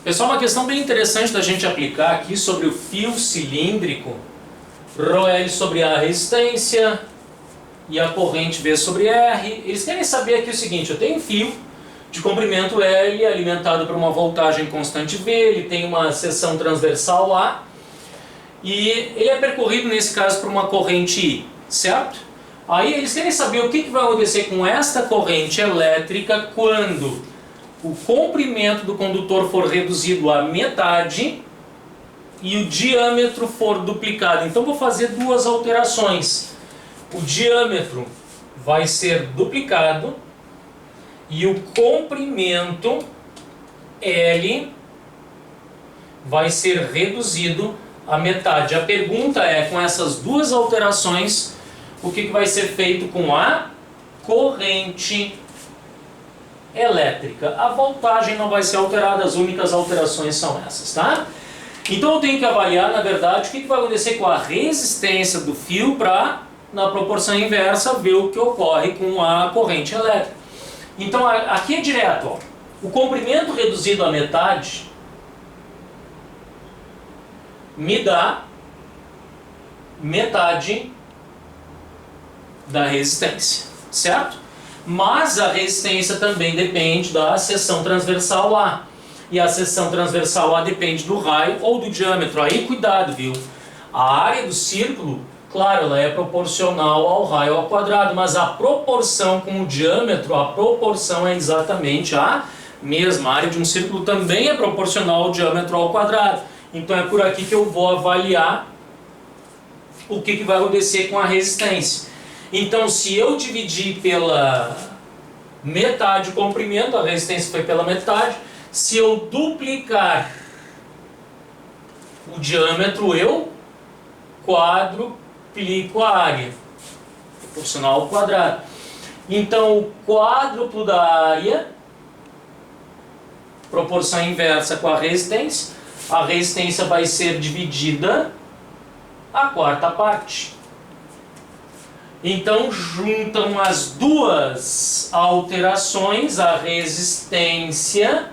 Pessoal, uma questão bem interessante da gente aplicar aqui sobre o fio cilíndrico. ρL sobre A resistência e a corrente V sobre R. Eles querem saber aqui o seguinte: eu tenho um fio de comprimento L alimentado por uma voltagem constante V, ele tem uma seção transversal A e ele é percorrido nesse caso por uma corrente I, certo? Aí eles querem saber o que vai acontecer com esta corrente elétrica quando o comprimento do condutor for reduzido à metade e o diâmetro for duplicado. Então vou fazer duas alterações. O diâmetro vai ser duplicado e o comprimento L vai ser reduzido à metade. A pergunta é, com essas duas alterações, o que vai ser feito com a corrente elétrica? A voltagem não vai ser alterada, as únicas alterações são essas, tá? Então eu tenho que avaliar, na verdade, o que vai acontecer com a resistência do fio para, na proporção inversa, ver o que ocorre com a corrente elétrica. Então aqui é direto, ó. O comprimento reduzido à metade me dá metade da resistência, certo? Mas a resistência também depende da seção transversal A. E a seção transversal A depende do raio ou do diâmetro. Aí cuidado, viu? A área do círculo, claro, ela é proporcional ao raio ao quadrado, mas a proporção com o diâmetro, a proporção é exatamente a mesma. A área de um círculo também é proporcional ao diâmetro ao quadrado. Então é por aqui que eu vou avaliar o que vai acontecer com a resistência. Então, se eu dividir pela metade o comprimento, a resistência foi pela metade. Se eu duplicar o diâmetro, eu quadruplico a área, proporcional ao quadrado. Então, o quádruplo da área, proporção inversa com a resistência vai ser dividida à quarta parte. Então juntam as duas alterações, a resistência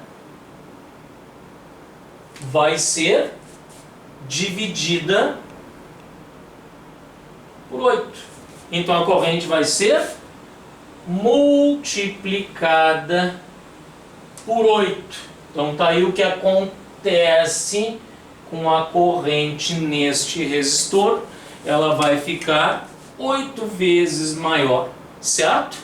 vai ser dividida por 8. Então a corrente vai ser multiplicada por 8. Então tá aí o que acontece com a corrente neste resistor. Ela vai ficar 8 vezes maior, certo?